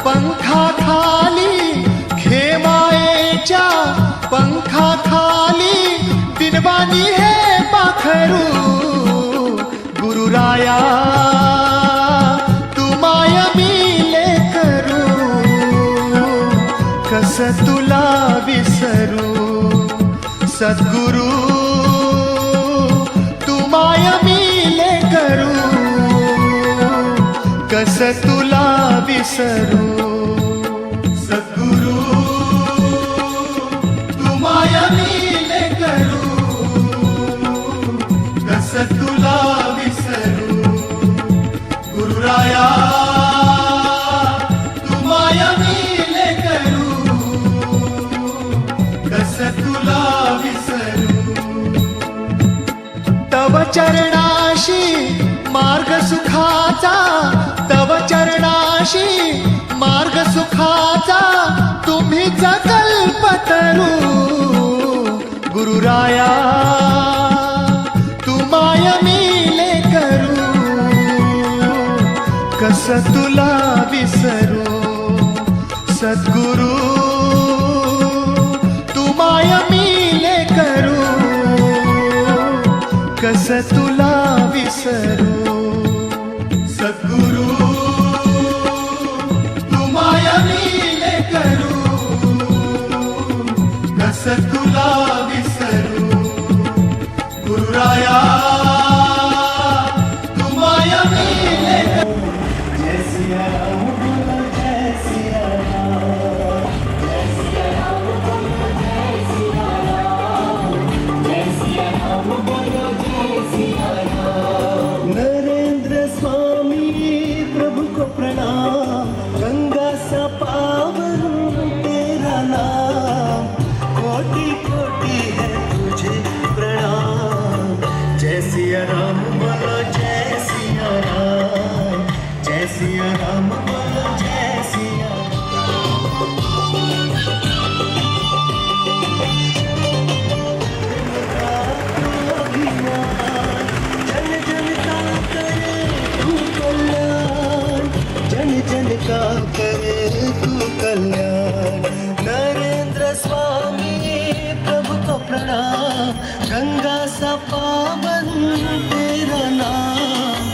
पंखाखाली खेमायेच्या पंखाखाली दिनवानी हे पाखरू गुरुराया तू माय मिले करू कस तुला विसरू सद्गुरु तू माय मिले करू कस तुला विसरू सद्गुरु तू माय मिले करू कस तुला विसरू गुरुराया तू माय मिले करू कस तुला विसरू तव चरणाशी मार्ग सुखाचा तव चरणाशी मार्ग सुखाचा तुम्हीच कल्पतरू गुरुराया तू माय मिले करू कस तुला विसरू सद्गुरु तू माय मिले करू कस तुला विसरू सद्गुरु तू माय मिले करू कस तुला विसरू गुरुराया तू माय मिले करू जय सिया राम बोलो जय सिया राम जय सिया राम बोलो जय सिया राम जय सिया राम बोलो जय सिया राम नरेंद्र स्वामी प्रभु को प्रणाम गंगा सा पावन तेरा नाम कोटि कोटि है तुझे प्रणाम जय सिया राम बोलो जय सिया राम जय सिया राम बोलो जय सिया जन जन का करे तू कल्याण जन जन का करे तू कल्याण नरेंद्र स्वामी प्रभु को प्रणाम गंगा सा पावन तेरा नाम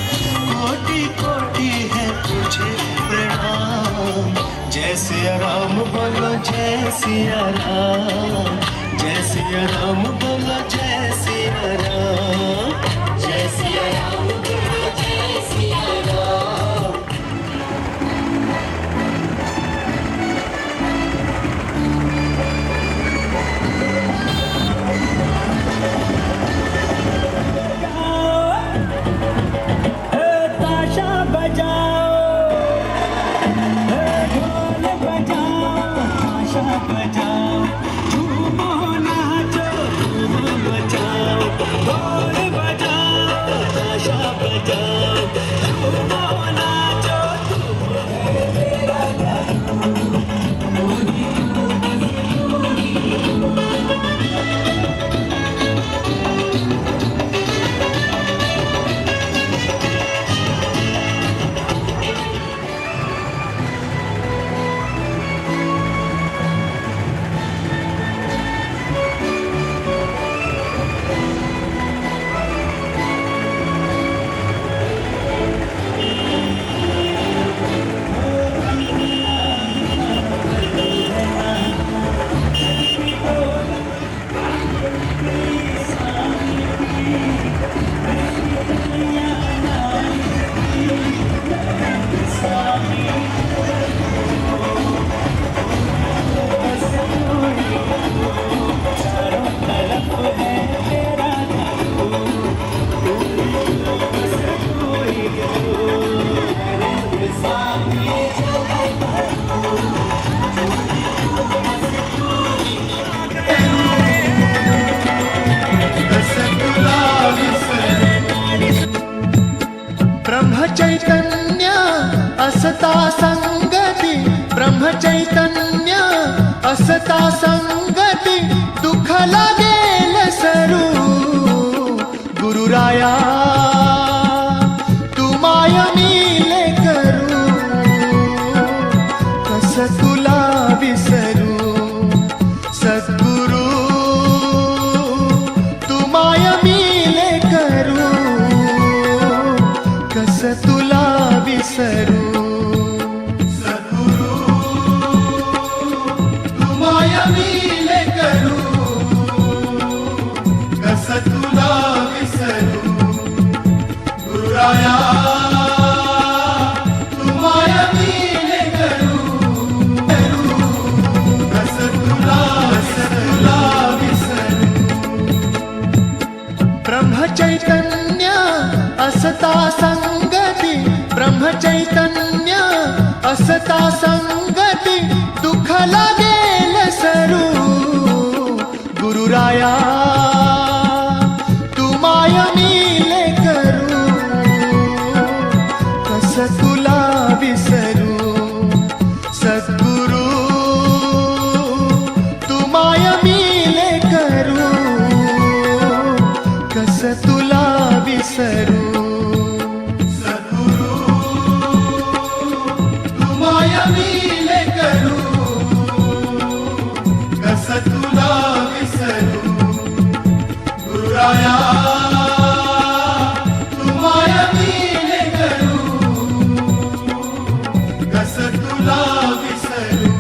कोटि कोटि है तुझे प्रणाम जय सिया राम बोलो जय सिया राम जय सिया राम बोलो जय सिया राम जय सिया राम बोलो जय सिया राम ताशा बजाओ ढोल बजाओ ताशा बजाओ झूमो नाचो धूम मचाओ ढोल बजाओ ताशा बजाओ झूमो नाचो धूम असता संगती ब्रह्मचैतन्य असता संगती दुःख लागेल सरू गुरुराया तू माय मिले करू कस तुला विसरू सद्गुरु तू माय मिले करू कस तुला विसरू सद्गुरु तू माया मिले करू कस तुला विसरू गुरुराया तू माया मिले करू कस तुला विसरू ब्रह्मचैतन्य असता संगती ब्रह्मचैतन्य असता संगती दुःख लागेल सरू गुरुराया तू माय मिले करू कस तुला विसरू सद्गुरु तू माय मिले करू कस तुला विसरू सद्गुरु तू माया मिले करू कस तुला विसरू गुरुराया तू माया मिले करू कस तुला विसरू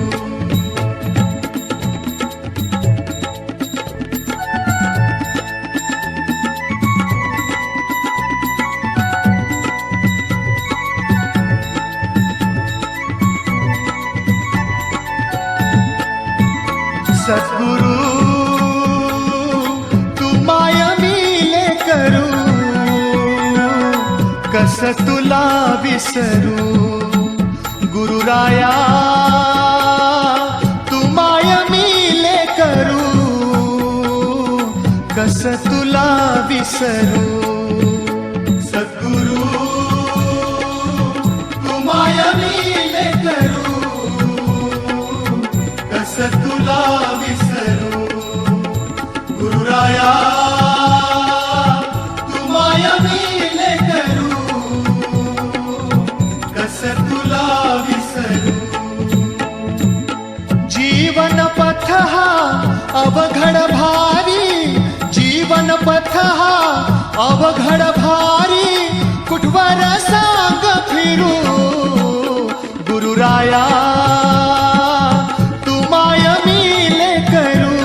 सद्गुरु तू माय मिले करू कस तुला विसरू गुरुराया तू माय मिले करू कस तुला विसरू सद्गुरु तू माया मिले करू कस तुला विसरू गुरुराया तू माया मिले करू कस तुला विसरू जीवन पथ हा अवघड भारी जीवन पथ हा अवघड भारी कुठवर सांग फिरू गुरुराया तू माय मिले करू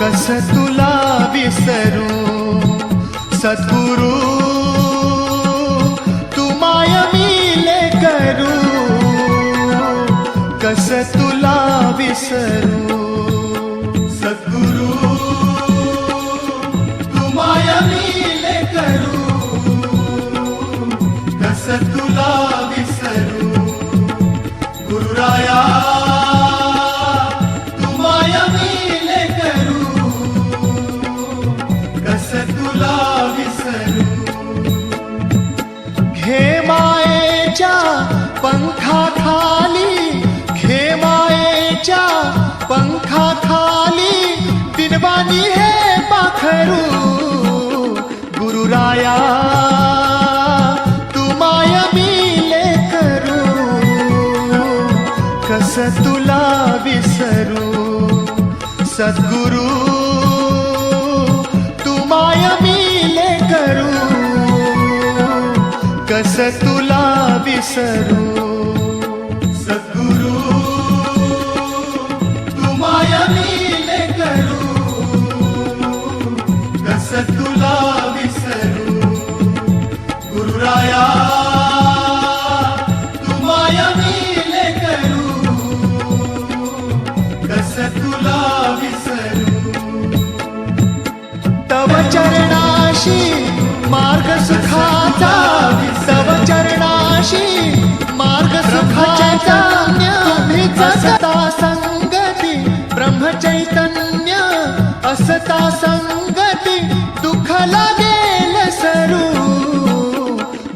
कस तुला विसरू सद्गुरु तू माय मिले करू कस तुला विसरू सद्गुरु तू माया मिले करू कस तुला विसरू गुरुराया तू माया मिले करू कस तुला विसरू घे मायेच्या पंखाखाली घे मायेच्या पंखाखाली दिनवाणी हे पाखरू गुरुराया तू माय मिले करू कस तुला विसरू सद्गुरु तू माय मिले करू कस तुला विसरू सद्गुरु तू माया मिले करू कस तुला विसरू गुरुराया तू माया मिले करू कस तुला विसरू तव चरणाशी मार्ग सुखाचा तव चरणाशी मार्ग सुखाचा तुम्हीच असता संगती ब्रह्मचैतन्य असता संगती दुःख लागेल सरू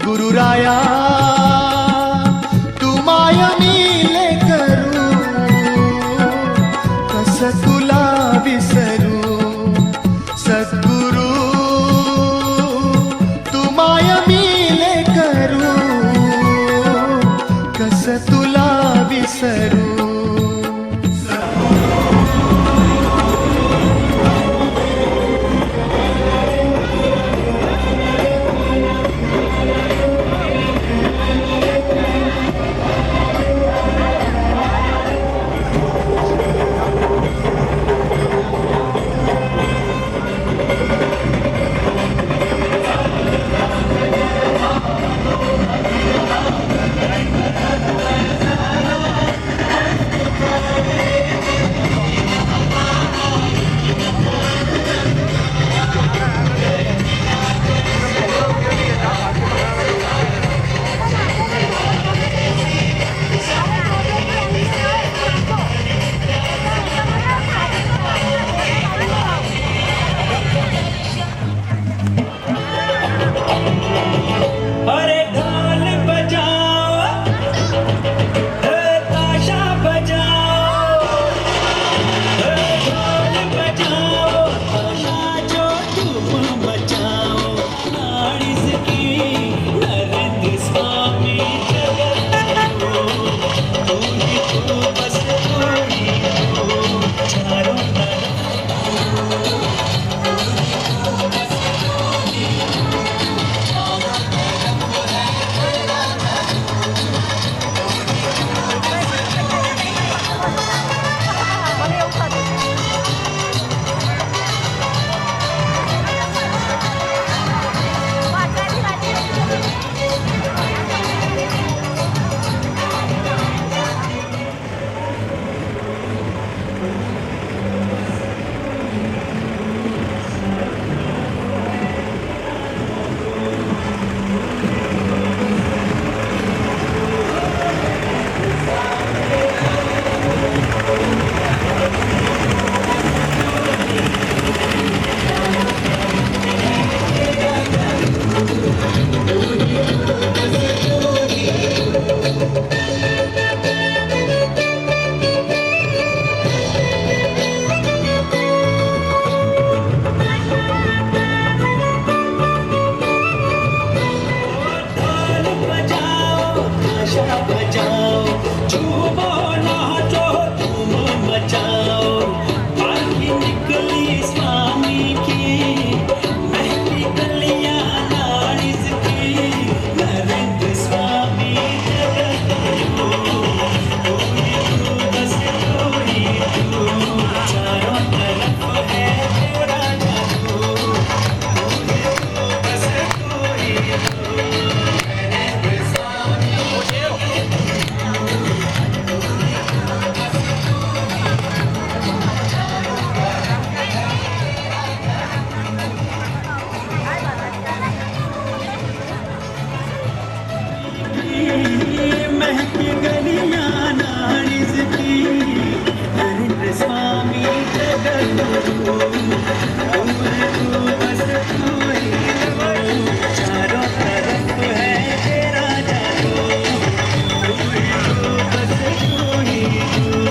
गुरुराया तू बस तू ही तू चारों तरफ है तेरा जादू तू बस तू ही तू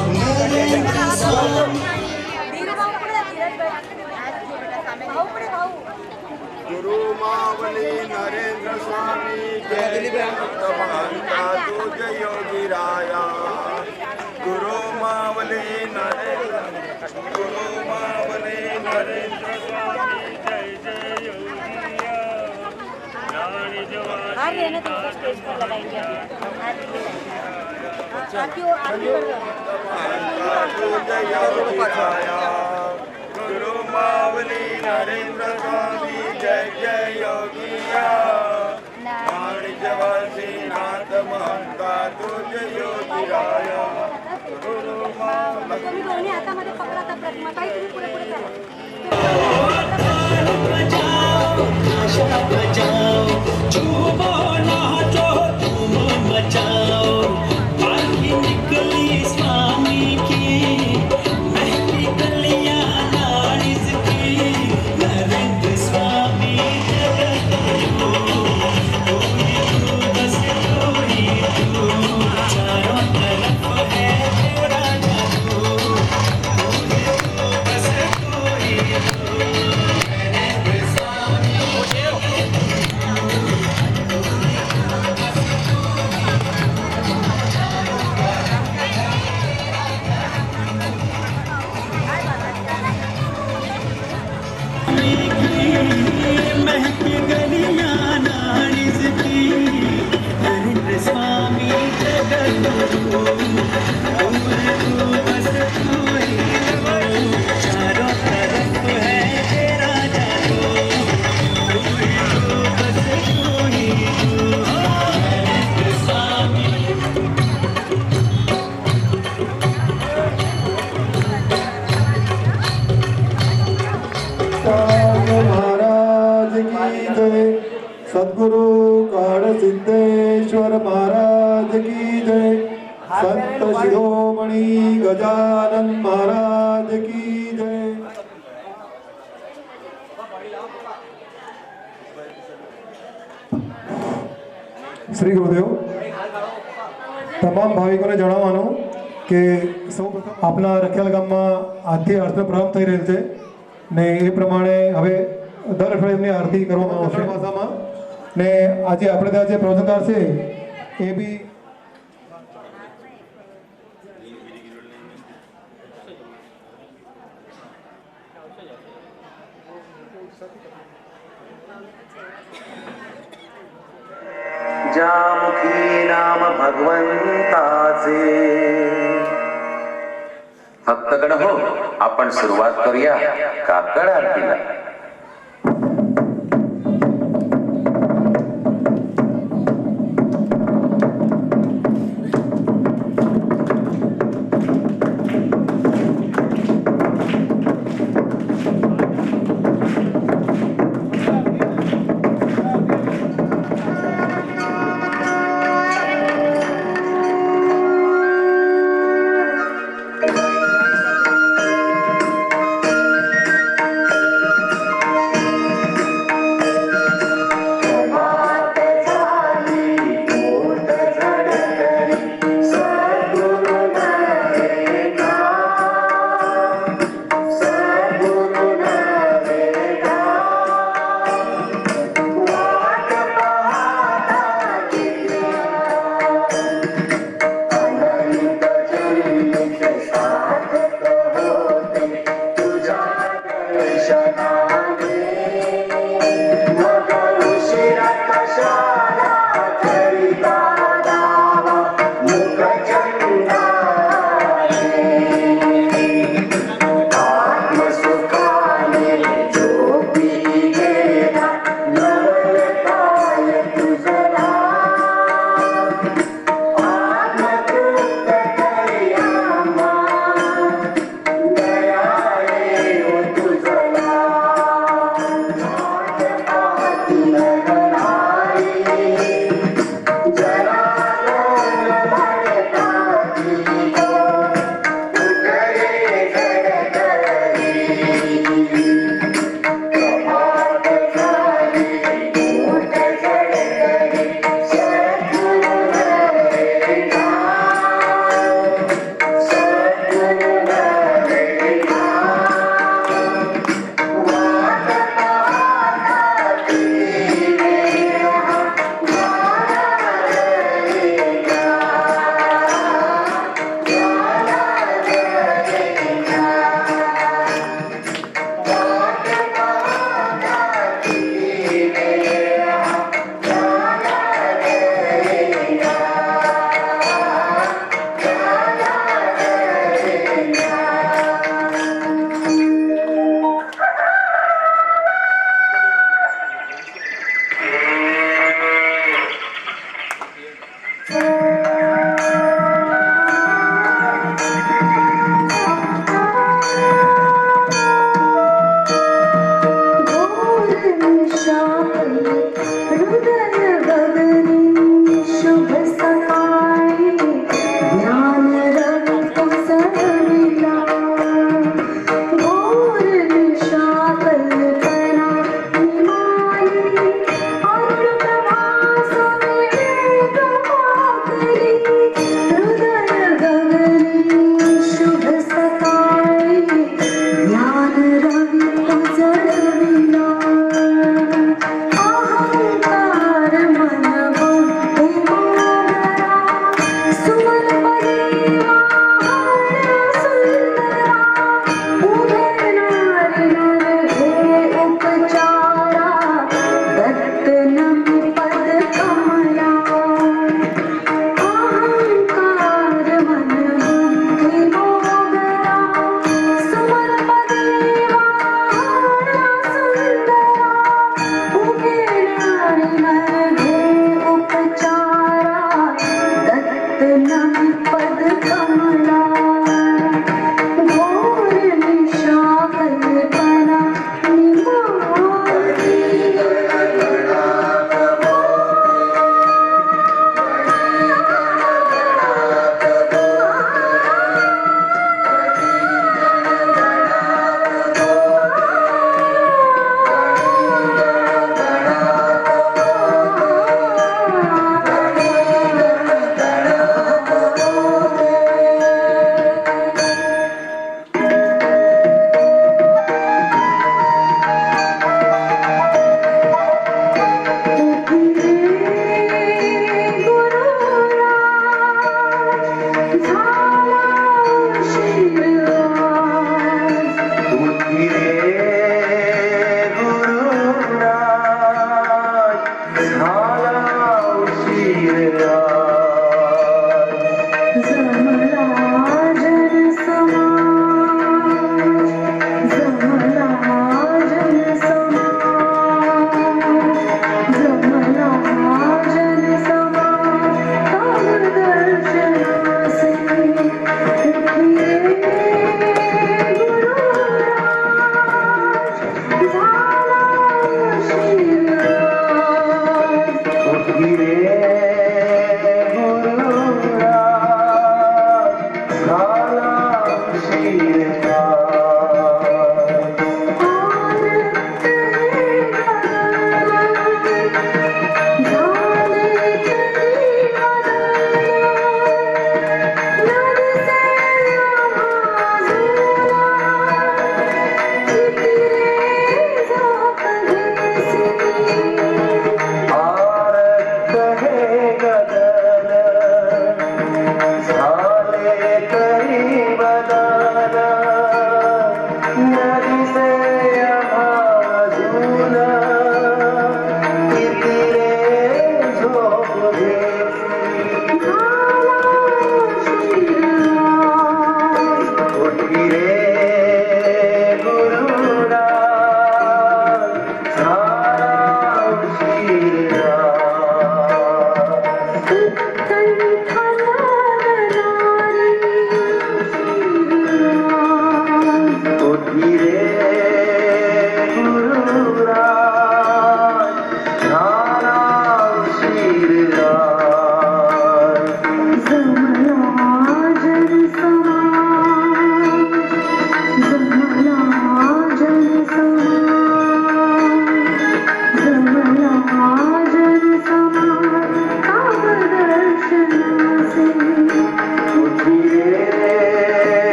नरेंद्र स्वामी गुरु मावली नरेंद्र स्वामी जय भगवंता तुझ योगी राया गुरु मावली नरेंद्र स्वामी जय जय योगिया रानी जवानी स्टेज पर लगाएंगे गुरु मावली नरेंद्र स्वामी जय जय योगिया रानी जवासी नाथ महंता तुझ योगी राया गुरु मावली तुम्ही दोन्ही हातामध्ये पकडा तर प्रतिमा काही तुम्ही पुढे पुढे करा आशा बजाओ झूमो नाचो तुम मचाओ पालकी निकली स्वामी की महकी गलियां नारिस की नरेंद्र स्वामी जगत को कोई तू बस कोई तू चारों तरफ है तेरा जादू कोई तू बस कोई तू ये गलियां नारिज की नरेंद्र स्वामी जगद्गुरु तू बस तू ही हो चारों तरफ है तेरा जादू तू ही हो बस तू ही हो नरेंद्र स्वामी महाराज की जय। सद्गुरु काल सिद्धेश्वर महाराज की जय। संत शिरोमणि गजानन महाराज की जय। શ્રી ગુરુદેવ તમામ ભાવિકોને જણાવવાનું કે સૌપ્રથમ આપના રખિયાલ ગામમાં આજથી આરતીનો પ્રારંભ થઈ રહેલ છે ને એ પ્રમાણે હવે દર અઠવાડિયે એમની આરતી કરવામાં આવશે ભાષામાં ને આજે આપણે ત્યાં જે પ્રવચનકાર છે એ બી जामुखी नाम भगवंताचे भक्तगण हो आपण सुरुवात करूया काकड आरतीला.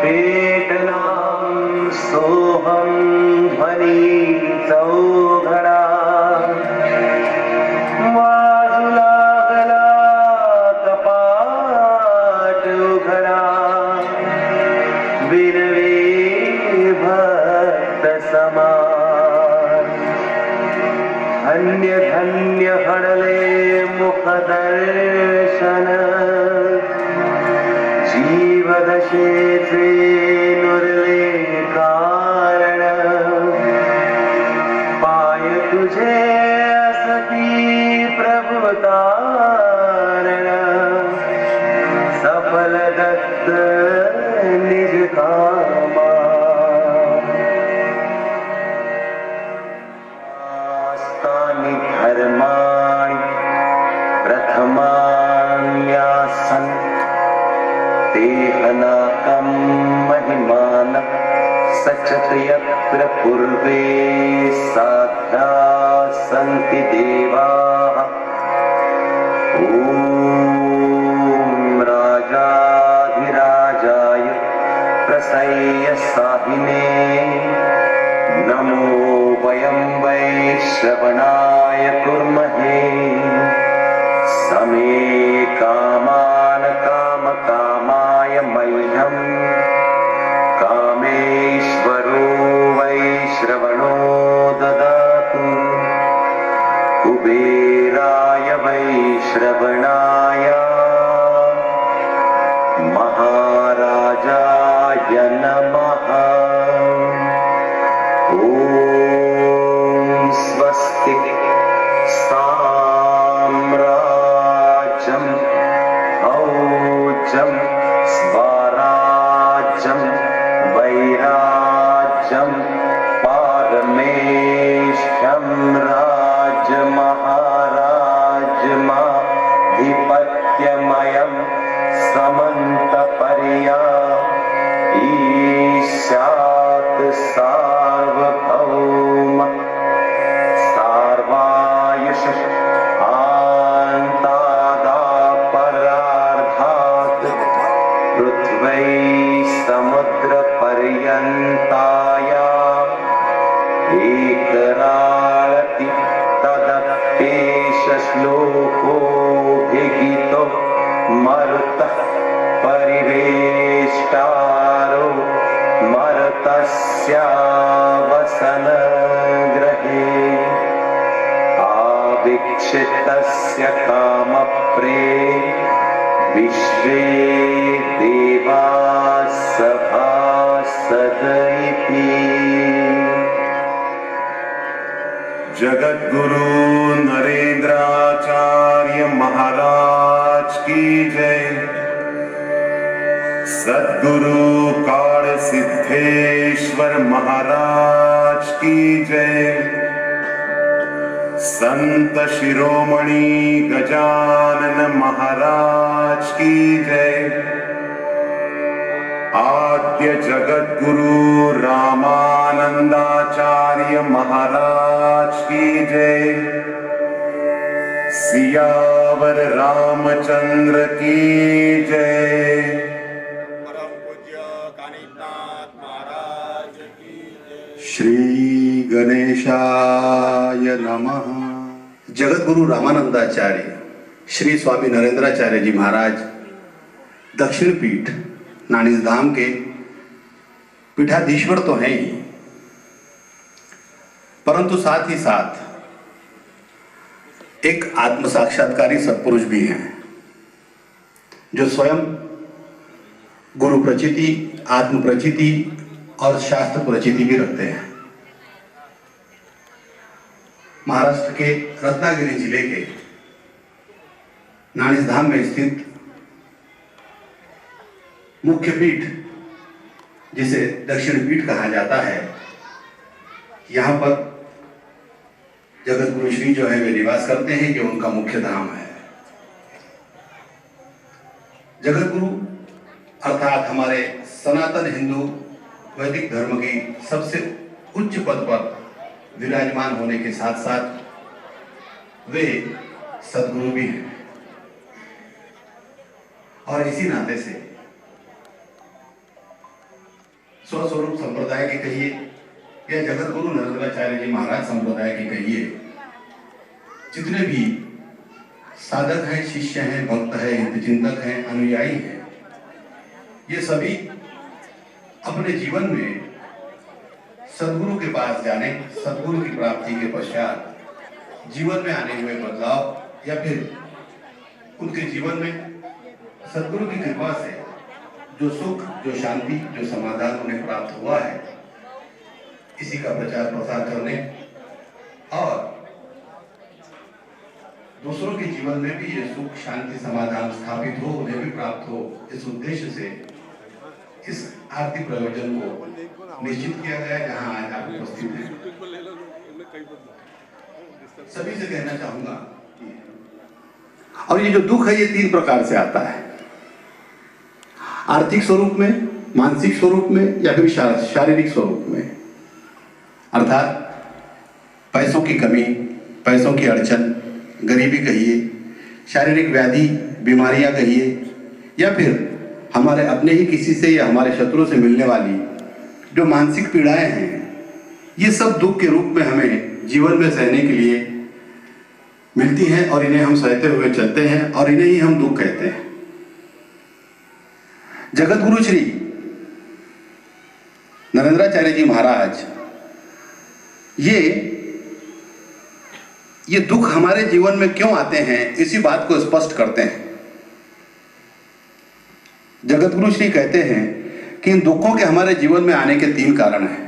पेटलां सोहं ध्वनि चौघडा वाजू लागला कपाट उघडा बिनवे भक्त समान धन्य धन्य हडले मुखदर्शन जीवदशेचे नुरले कारण पाय तुझे असती प्रभुतारण सफल दत्त निज कामा आस्तानि धर्माणि प्रथमान्यासन् तेहनाकं महिमान सचत यत्र पूर्वे साध्या सन्ति देवाः ॐ राजाधिराजाय प्रसय्य साहिने नमो वयं वै श्रवणाय कुर्महे समे कामान कामकामाय मह्यम् कामेश्वरो वै श्रवणो ददातु कुबेराय वै श्रवणाय महाराजाय नमः ॐ स्वस्ति साम्राज्यम् औजं स्वराज्यं वैराज्यं पारमेष्ठ्यं राज्यमहाराजमाधिपत्यमयं समन्तपर्या ईशात् सार्वभौम सार्वायुष पृथ्वी समुद्रपर्यन्ताया एकराळति तदप्येष श्लोकोऽभिहितो मरुतः परिवेष्टारो मरुतस्यावसनग्रहे आवीक्षितस्य कामप्रे विश्वे देवा सभासदिति। जगद्गुरु नरेंद्राचार्य महाराज की जय। सद्गुरु काल सिद्धेश्वर महाराज की जय। संत शिरोमणि गजानन महाराज की जय। आद्य जगद्गुरु रामानंदाचार्य महाराज की जय। सियावर रामचंद्र की जय। परम पूज्य कानिनाथ महाराज की जय। श्री गणेशाय नमः। जगद्गुरु रामानंदाचार्य श्री स्वामी नरेंद्राचार्य जी महाराज दक्षिण पीठ नानिज धाम के पीठाधीश्वर तो हैं ही, परंतु साथ ही साथ एक आत्म साक्षात्कारी सत्पुरुष भी हैं, जो स्वयं गुरु प्रचिति, आत्म प्रचिति और शास्त्र प्रचिति भी रखते हैं। महाराष्ट्र के रत्नागिरी जिले के नाणीधाम में स्थित मुख्य पीठ, जिसे दक्षिण पीठ कहा जाता है, यहाँ पर जगत गुरु श्री जो है वे निवास करते हैं। ये उनका मुख्य धाम है। जगत गुरु अर्थात हमारे सनातन हिंदू वैदिक धर्म की सबसे उच्च पद पर विराजमान होने के साथ साथ वे सदगुरु भी हैं। और इसी नाते से स्वस्वरूप संप्रदाय के कहिए या जगत गुरु नरेंद्राचार्य जी महाराज संप्रदाय के कहिए, जितने भी साधक हैं, शिष्य हैं, भक्त हैं, हितचिंतक हैं, अनुयायी हैं, ये सभी अपने जीवन में सदगुरु के पास जाने, सदगुरु की प्राप्ति के पश्चात जीवन में आने हुए बदलाव या फिर उनके जीवन में सदगुरु की कृपा से जो सुख, जो शांति, जो समाधान उन्हें प्राप्त हुआ है, इसी का प्रचार प्रसार करने और दूसरों के जीवन में भी ये सुख, शांति, समाधान स्थापित हो, उन्हें भी प्राप्त हो, इस उद्देश्य से इस आरती प्रयोजन को निश्चित किया गया, जहां आज आप उपस्थित हैं। सभी से कहना चाहूंगा, और ये जो दुख है ये 3 प्रकार से आता है, आर्थिक स्वरूप में, मानसिक स्वरूप में या फिर शारीरिक स्वरूप में। अर्थात पैसों की कमी, पैसों की अड़चन, गरीबी कहिए, शारीरिक व्याधि, बीमारियां कहिए, या फिर हमारे अपने ही किसी से या हमारे शत्रु से मिलने वाली जो मानसिक पीड़ाएं हैं, ये सब दुख के रूप में हमें जीवन में सहने के लिए मिलती हैं और इन्हें हम सहते हुए चलते हैं और इन्हें ही हम दुख कहते हैं। जगत गुरु श्री नरेंद्राचार्य जी महाराज ये दुख हमारे जीवन में क्यों आते हैं, इसी बात को स्पष्ट करते हैं। जगत गुरु श्री कहते हैं कि इन दुखों के हमारे जीवन में आने के 3 कारण हैं।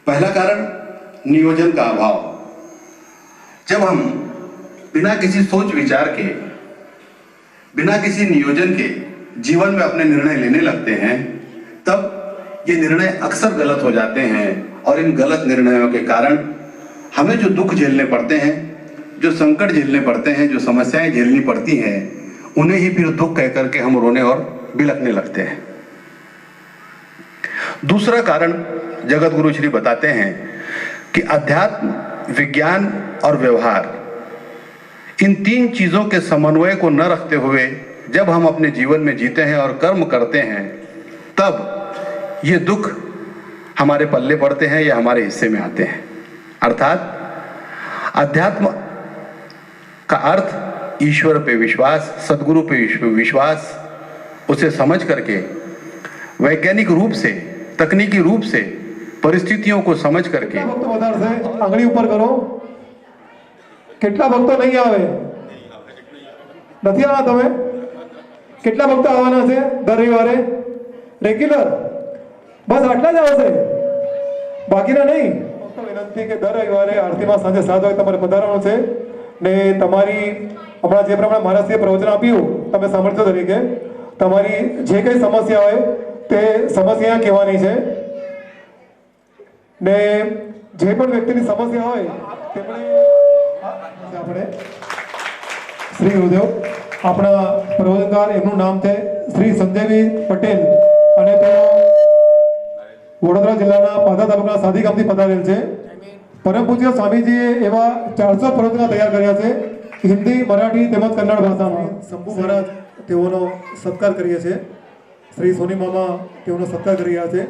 पहला कारण नियोजन का अभाव। जब हम बिना किसी सोच विचार के, बिना किसी नियोजन के जीवन में अपने निर्णय लेने लगते हैं, तब ये निर्णय अक्सर गलत हो जाते हैं और इन गलत निर्णयों के कारण हमें जो दुख झेलने पड़ते हैं, जो संकट झेलने पड़ते हैं, जो समस्याएं झेलनी पड़ती हैं, उन्हें ही फिर दुख कह करके हम रोने और बिलखने लगते हैं। दूसरा कारण जगत गुरु श्री बताते हैं कि अध्यात्म, विज्ञान और व्यवहार, इन 3 चीजों के समन्वय को न रखते हुए जब हम अपने जीवन में जीते हैं और कर्म करते हैं, तब ये दुख हमारे पल्ले पड़ते हैं या हमारे हिस्से में आते हैं। अर्थात अध्यात्म का अर्थ ईश्वर पे विश्वास, सदगुरु पे विश्वास, उसे समझ करके वैज्ञानिक रूप से, तकनीकी रूप से परिस्थितियों को समझ करके। भक्तो વધારે છે, આંગળી ઉપર કરો। કેટલા ભક્તો નહીં આવે? નથી આવવાના તમે? કેટલા ભક્તો આવવાના છે દર રવિવારે રેગ્યુલર? બસ આટલા જ આવશે, બાકીના નહીં। ભક્તો વિનંતી કે દર રવિવારે આરતીમાં સાંજે 7 વાગે તમારે પધારવાનું છે ને તમારી હમણાં જે પ્રમાણે મહારાજે પ્રવચન આપ્યું, તમે સાંભળતો તરીકે તમારી જે કંઈ સમસ્યા હોય તે સમસ્યા કહેવાની છે ને જે પણ વ્યક્તિની સમસ્યા હોય તેમણે આપણે શ્રી ગુરુદેવ આપણા પ્રવચનકાર, એમનું નામ છે શ્રી સંજયભાઈ પટેલ અને તેઓ વડોદરા જિલ્લાના પાદા તાલુકાના સાદી ગામથી પધારેલ છે। પરમ પૂજ્ય સ્વામીજીએ એવા 400 પ્રવચનો તૈયાર કર્યા છે, હિન્દી, મરાઠી તેમજ કન્નડ ભાષામાં। શંભુ મહારાજ તેઓનો સત્કાર કરીએ છીએ, શ્રી સોની મામા તેઓનો સત્કાર કરી રહ્યા છે।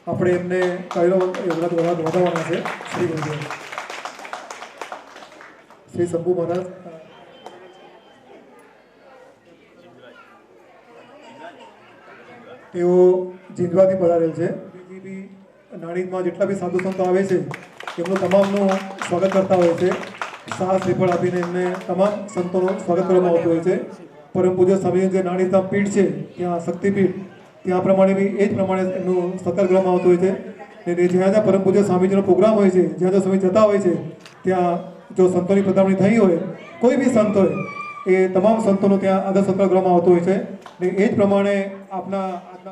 આપણે એમને કહેલો વધારવાના છે। શ્રી ગુરુદેવ, શ્રી શંભુ મહારાજ તેઓ જીંદવાથી પધારેલ છે। બીજી બી નાણીમાં જેટલા બી સાધુ સંતો આવે છે એમનું તમામનું સ્વાગત કરતા હોય છે। શાહ શ્રીફળ આપીને એમને તમામ સંતોનું સ્વાગત કરવામાં આવતું હોય છે। પરમ પૂજ્ય સ્વામી જે નાણીધામ પીઠ છે ત્યાં શક્તિપીઠ ત્યાં પ્રમાણે બી એ જ પ્રમાણે એમનું સત્કાર કરવામાં આવતું હોય છે ને જ્યાં જ્યાં પરમ પૂજ્ય સ્વામીજીનો પ્રોગ્રામ હોય છે જ્યાં જ્યાં સ્વામી જતા હોય છે ત્યાં જો સંતોની પધરામણી થઈ હોય કોઈ બી સંત હોય એ તમામ સંતોનો ત્યાં આદર સત્કાર કરવામાં આવતો હોય છે ને એ જ પ્રમાણે આપના આજના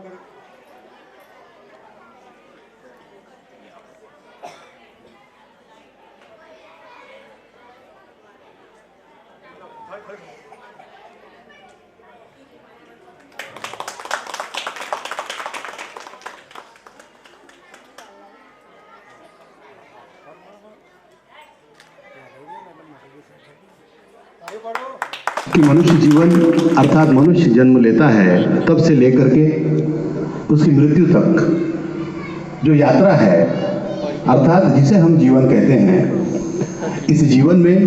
कि मनुष्य जीवन अर्थात मनुष्य जन्म लेता है तब से लेकर के उसकी मृत्यु तक जो यात्रा है अर्थात जिसे हम जीवन कहते हैं, इस जीवन में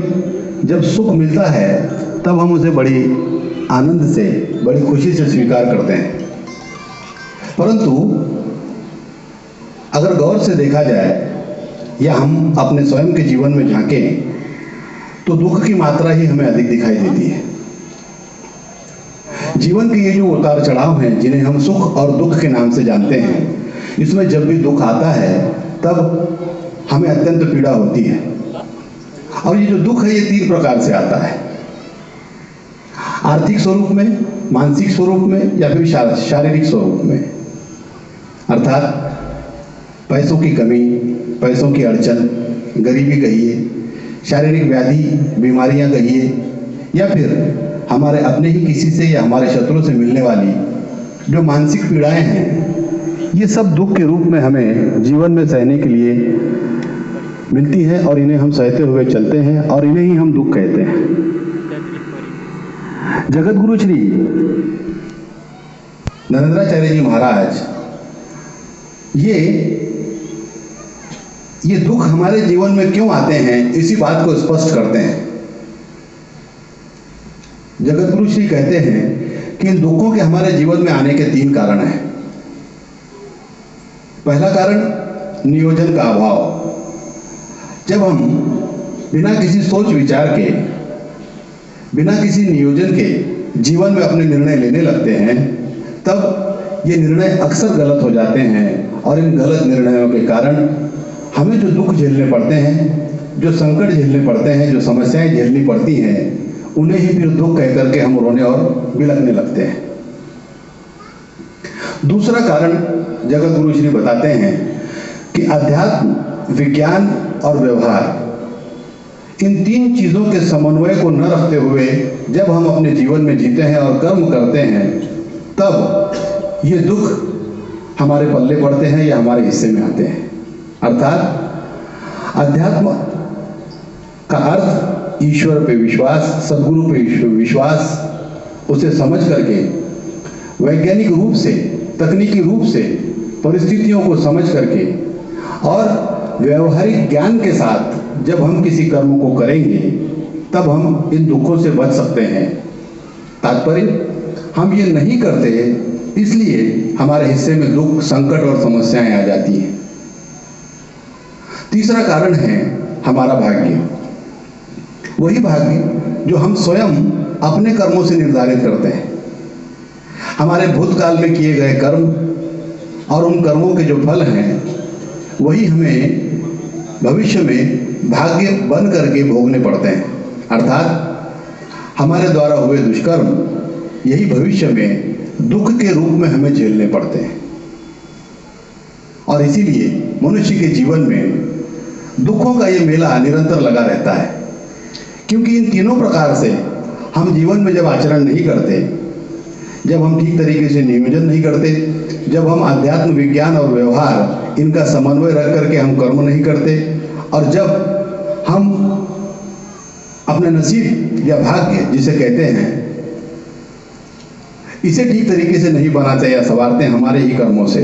जब सुख मिलता है तब हम उसे बड़ी आनंद से, बड़ी खुशी से स्वीकार करते हैं। परंतु अगर गौर से देखा जाए या हम अपने स्वयं के जीवन में झांकें तो दुख की मात्रा ही हमें अधिक दिखाई देती है। जीवन के ये जो उतार चढ़ाव हैं जिन्हें हम सुख और दुख के नाम से जानते हैं, इसमें जब भी दुख आता है तब हमें अत्यंत पीड़ा होती है। और ये जो दुख है ये 3 प्रकार से आता है, आर्थिक स्वरूप में, मानसिक स्वरूप में या फिर शारीरिक स्वरूप में। अर्थात पैसों की कमी, पैसों की अड़चन, गरीबी कहिए, शारीरिक व्याधि, बीमारियां कहिए, या फिर हमारे अपने ही किसी से या हमारे शत्रु से मिलने वाली जो मानसिक पीड़ाएं हैं, ये सब दुख के रूप में हमें जीवन में सहने के लिए मिलती हैं और इन्हें हम सहते हुए चलते हैं और इन्हें ही हम दुख कहते हैं। जगत गुरु श्री नरेंद्राचार्य जी महाराज ये दुख हमारे जीवन में क्यों आते हैं, इसी बात को स्पष्ट करते हैं। जगत गुरु श्री कहते हैं कि इन दुखों के हमारे जीवन में आने के 3 कारण हैं। पहला कारण नियोजन का अभाव। जब हम बिना किसी सोच विचार के, बिना किसी नियोजन के जीवन में अपने निर्णय लेने लगते हैं, तब ये निर्णय अक्सर गलत हो जाते हैं और इन गलत निर्णयों के कारण हमें जो दुख झेलने पड़ते हैं, जो संकट झेलने पड़ते हैं, जो समस्याएं झेलनी पड़ती हैं, उन्हें ही फिर दुख कह करके हम रोने और बिलखने लगते हैं। दूसरा कारण जगत गुरु श्री बताते हैं कि अध्यात्म, विज्ञान और व्यवहार, इन 3 चीजों के समन्वय को न रखते हुए जब हम अपने जीवन में जीते हैं और कर्म करते हैं, तब ये दुख हमारे पल्ले पड़ते हैं या हमारे हिस्से में आते हैं। अर्थात अध्यात्म का अर्थ ईश्वर पे विश्वास, सदगुरु पे विश्वास, उसे समझ करके वैज्ञानिक रूप से, तकनीकी रूप से परिस्थितियों को समझ करके और व्यवहारिक ज्ञान के साथ जब हम किसी कर्म को करेंगे तब हम इन दुखों से बच सकते हैं। तात्पर्य, हम ये नहीं करते इसलिए हमारे हिस्से में दुख, संकट और समस्याएं आ जाती हैं। तीसरा कारण है हमारा भाग्य, वही भाग्य जो हम स्वयं अपने कर्मों से निर्धारित करते हैं। हमारे भूतकाल में किए गए कर्म और उन कर्मों के जो फल हैं, वही हमें भविष्य में भाग्य बन करके भोगने पड़ते हैं। अर्थात हमारे द्वारा हुए दुष्कर्म यही भविष्य में दुख के रूप में हमें झेलने पड़ते हैं। और इसीलिए मनुष्य के जीवन में दुखों का ये मेला निरंतर लगा रहता है, क्योंकि इन तीनों प्रकार से हम जीवन में जब आचरण नहीं करते, जब हम ठीक तरीके से नियोजन नहीं करते, जब हम अध्यात्म, विज्ञान और व्यवहार इनका समन्वय रख करके हम कर्म नहीं करते, और जब हम अपने नसीब या भाग्य जिसे कहते हैं, इसे ठीक तरीके से नहीं बनाते या संवारते हमारे ही कर्मों से,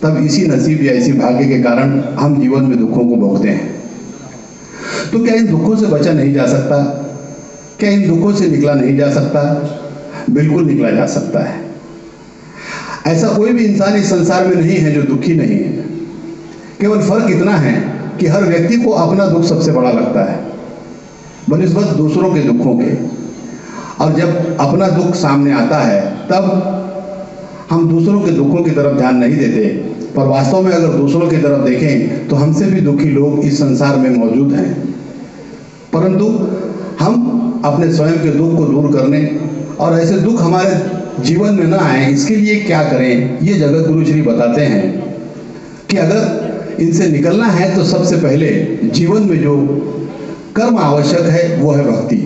तब इसी नसीब या इसी भाग्य के कारण हम जीवन में दुखों को भोगते हैं। तो क्या इन दुखों से बचा नहीं जा सकता? क्या इन दुखों से निकला नहीं जा सकता? बिल्कुल निकला जा सकता है। ऐसा कोई भी इंसान इस संसार में नहीं है जो दुखी नहीं है। केवल फर्क इतना है कि हर व्यक्ति को अपना दुख सबसे बड़ा लगता है, बनिस्बत दूसरों के दुखों के। और जब अपना दुख सामने आता है तब हम दूसरों के दुखों की तरफ ध्यान नहीं देते, पर वास्तव में अगर दूसरों की तरफ देखें तो हमसे भी दुखी लोग इस संसार में मौजूद हैं। परंतु हम अपने स्वयं के दुख को दूर करने और ऐसे दुख हमारे जीवन में ना आए, इसके लिए क्या करें, ये जगत गुरु श्री बताते हैं कि अगर इनसे निकलना है तो सबसे पहले जीवन में जो कर्म आवश्यक है वो है भक्ति।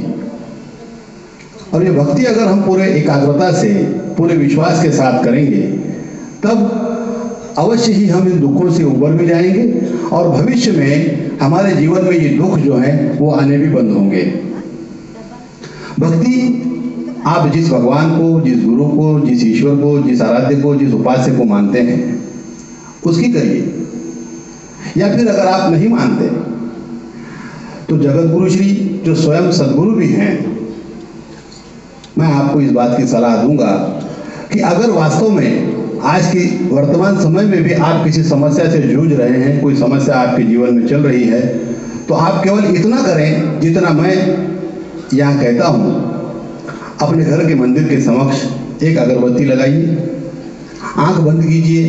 और ये भक्ति अगर हम पूरे एकाग्रता से, पूरे विश्वास के साथ करेंगे तब अवश्य ही हम इन दुखों से उबर भी जाएंगे और भविष्य में हमारे जीवन में ये दुख जो हैं वो आने भी बंद होंगे। भक्ति आप जिस भगवान को, जिस गुरु को, जिस ईश्वर को, जिस आराध्य को, जिस उपास्य को मानते हैं उसकी करिए, या फिर अगर आप नहीं मानते तो जगत गुरु श्री जो स्वयं सद्गुरु भी हैं, मैं आपको इस बात की सलाह दूंगा कि अगर वास्तव में आज की वर्तमान समय में भी आप किसी समस्या से जूझ रहे हैं, कोई समस्या आपके जीवन में चल रही है, तो आप केवल इतना करें जितना मैं यहाँ कहता हूँ। अपने घर के मंदिर के समक्ष एक अगरबत्ती लगाइए, आंख बंद कीजिए,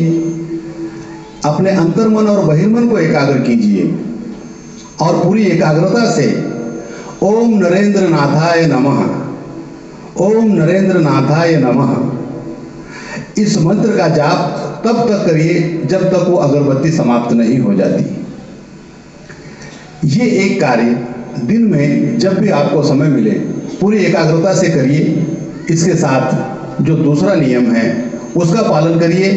अपने अंतर्मन और बहिर्मन को एकाग्र कीजिए और पूरी एकाग्रता से ओम नरेंद्र नाथाय नमः, ओम नरेंद्र नाथाय नमः, इस मंत्र का जाप तब तक करिए जब तक वो अगरबत्ती समाप्त नहीं हो जाती। ये एक कार्य दिन में जब भी आपको समय मिले पूरी एकाग्रता से करिए। इसके साथ जो दूसरा नियम है उसका पालन करिए।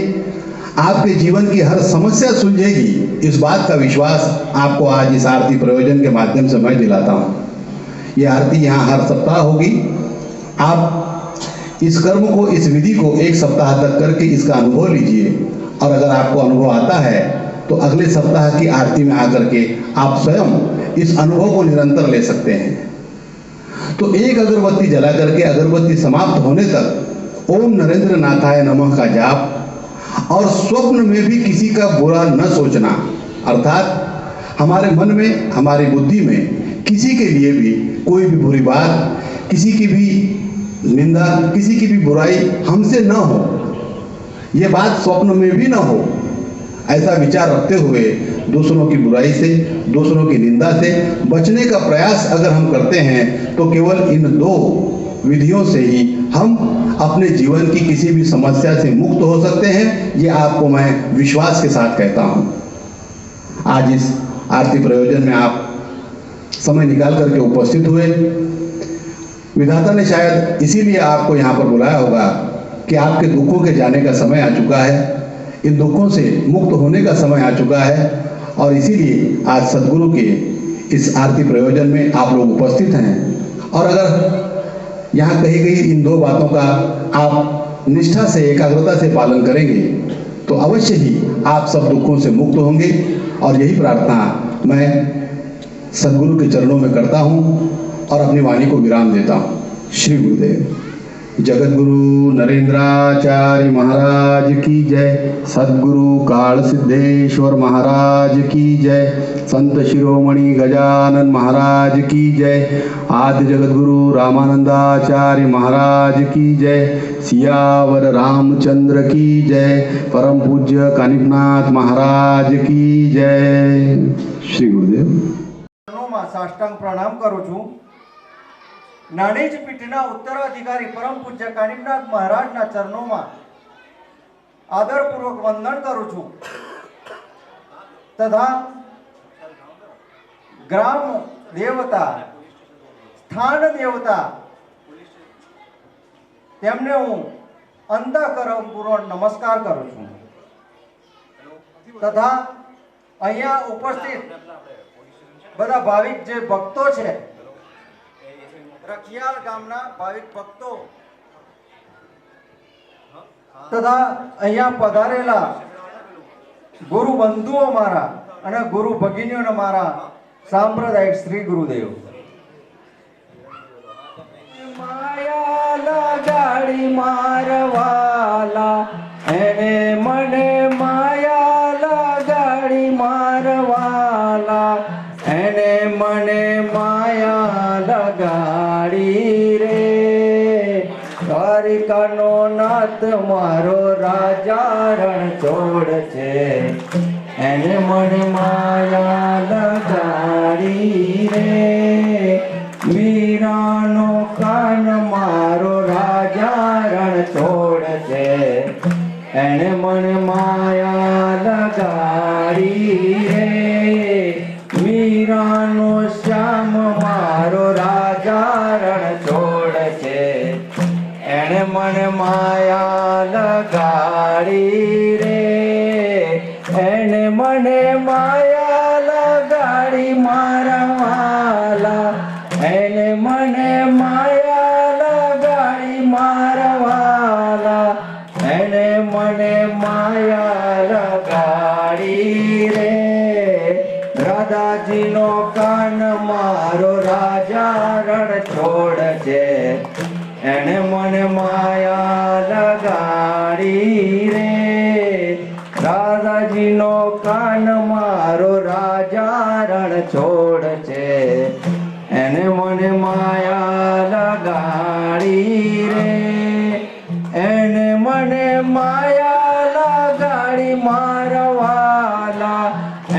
आपके जीवन की हर समस्या सुलझेगी, इस बात का विश्वास आपको आज इस आरती प्रयोजन के माध्यम से मैं दिलाता हूँ। ये आरती यहाँ हर सप्ताह होगी। आप इस कर्म को, इस विधि को एक सप्ताह तक करके इसका अनुभव लीजिए और अगर आपको अनुभव आता है तो अगले सप्ताह की आरती में आकर के आप स्वयं इस अनुभव को निरंतर ले सकते हैं। तो एक अगरबत्ती जला करके अगरबत्ती समाप्त होने तक ओम नरेंद्र नाथाय नमः का जाप और स्वप्न में भी किसी का बुरा न सोचना, अर्थात हमारे मन में, हमारी बुद्धि में किसी के लिए भी कोई भी बुरी बात, किसी की भी निंदा, किसी की भी बुराई हमसे न हो, ये बात स्वप्न में भी न हो, ऐसा विचार रखते हुए दूसरों की बुराई से, दूसरों की निंदा से बचने का प्रयास अगर हम करते हैं तो केवल इन दो विधियों से ही हम अपने जीवन की किसी भी समस्या से मुक्त हो सकते हैं। ये आपको मैं विश्वास के साथ कहता हूँ। आज इस आरती प्रयोजन में आप समय निकाल करके उपस्थित हुए। विधाता ने शायद इसीलिए आपको यहाँ पर बुलाया होगा कि आपके दुखों के जाने का समय आ चुका है, इन दुखों से मुक्त होने का समय आ चुका है और इसीलिए आज सद्गुरु के इस आरती प्रयोजन में आप लोग उपस्थित हैं। और अगर यहाँ कही गई इन दो बातों का आप निष्ठा से, एकाग्रता से पालन करेंगे तो अवश्य ही आप सब दुखों से मुक्त होंगे। और यही प्रार्थना मैं सद्गुरु के चरणों में करता हूँ और अपनी वाणी को विराम देता हूँ। श्री गुरुदेव। जगत गुरु नरेंद्राचार्य महाराज की जय। सद्गुरु काल सिद्धेश्वर महाराज की जय। संत शिरोमणि गजानन महाराज की जय। आदि जगत गुरु रामानंदाचार्य महाराज की जय। सियावर रामचंद्र की जय। परम पूज्य कानिपनाथ महाराज की जय। श्री गुरुदेव। साष्टांग प्रणाम करू छू। नाणेज पीठना उत्तराधिकारी परम पूज्य कानिपनाथ महाराजना चरणों में आदरपूर्वक वंदन करू छू तथा ग्राम देवता, स्थान देवता तेमने हूँ अंतःकरणपूर्वक नमस्कार करू छू तथा अहिया उपस्थित बधा भाविक जे भक्तो छे, रखियाल गामना भाविक भक्तो तथा अहिया पधारेला गुरु बंधुओ मारा अने गुरु भगिनीओने मारा सांप्रदायिक श्री गुरुदेव। माया लगाड़ी मारवाला एने मने माया लगाड़ी मारवाला एने मने माया लगाड़ी रे। દ્વારિકાનો નાથ મારો રાજા રણ છોડ છે એને મને માયા લગાડી રે મીરાનો કાન મારો રાજા રણ છોડ છે એને મને માયા લગાડી રે મીરાનો શ્યામ મારો રાજા રણ છોડ છે એને મને માયા લગાડી રે એને મને માયા લગાડી મારા વાલા એને મને માયા લગાડી મારા વાલા એને મને માયા લગાડી રે રાધાજીનો કાન મારો રાજા રણ છોડ છે એને મને માયા લગાડી રે રાધાજીનો કાન મારો રાજા રણ છોડ છે એને મને માયા લગાડી રે એને મને માયા લગાડી મારા વાલા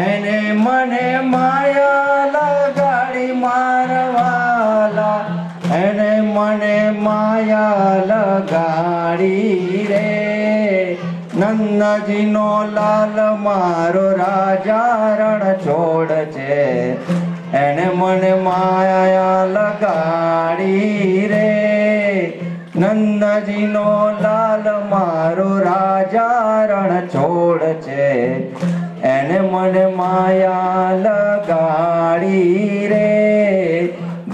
એને મને માયા લગાડી મારા વાલા એને મને માયા લગાડી રે નંદજીનો લાલ મારો રાજા રણ છોડ છે એને મને માયા લગાડી રે નંદજીનો લાલ મારો રાજા રણ છોડ છે એને મને માયા લગાડી રે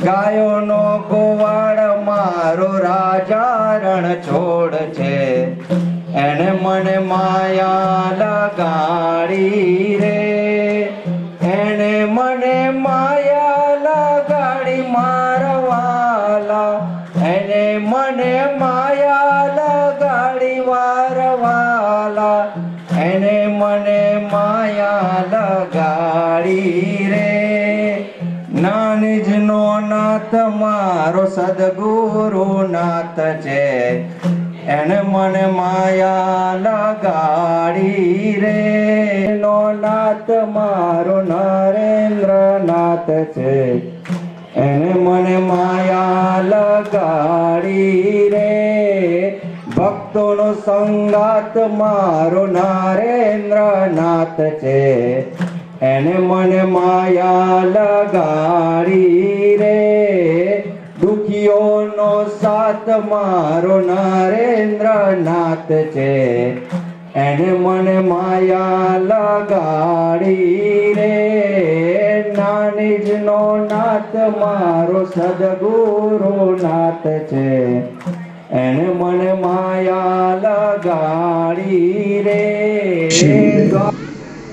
ગાયોનો ગોવાળ મારો રાજા રણ છોડ છે એને મને માયા લગાડી રે એને મને માયા લગાડી મારા વાલા એને મને માયા લગાડી મારા વાલા એને મને માયા લગાડી રે નાનીજનો નાથ મારો સદગુરુ નાથ છે એને મને માયા લગાડી રે નો નાથ મારો નરેન્દ્ર નાથ છે એને મને માયા લગાડી રે ભક્તોનો સંગાત મારો નરેન્દ્ર નાથ છે એને મને માયા લગાડી રે દુખીઓનો સાથ મારો નરેન્દ્ર નાથ છે એને મને માયા લગાડી રે નાનીજનો નાથ મારો સદગુરુ નાથ છે એને મને માયા લગાડી રે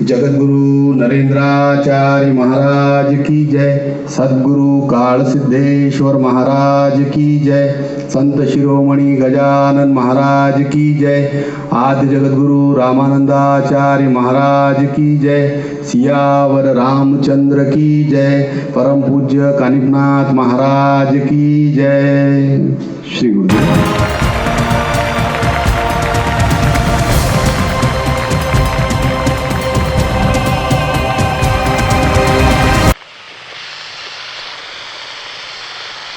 जगतगुरु नरेंद्राचार्य महाराज की जय, सद्गुरु काल सिद्धेश्वर महाराज की जय, संत शिरोमणि गजानन महाराज की जय, आदि जगतगुरु रामानंदाचार्य महाराज की जय, सियावर रामचंद्र की जय, परम पूज्य कानिपनाथ महाराज की जय। श्री गुरुदेव।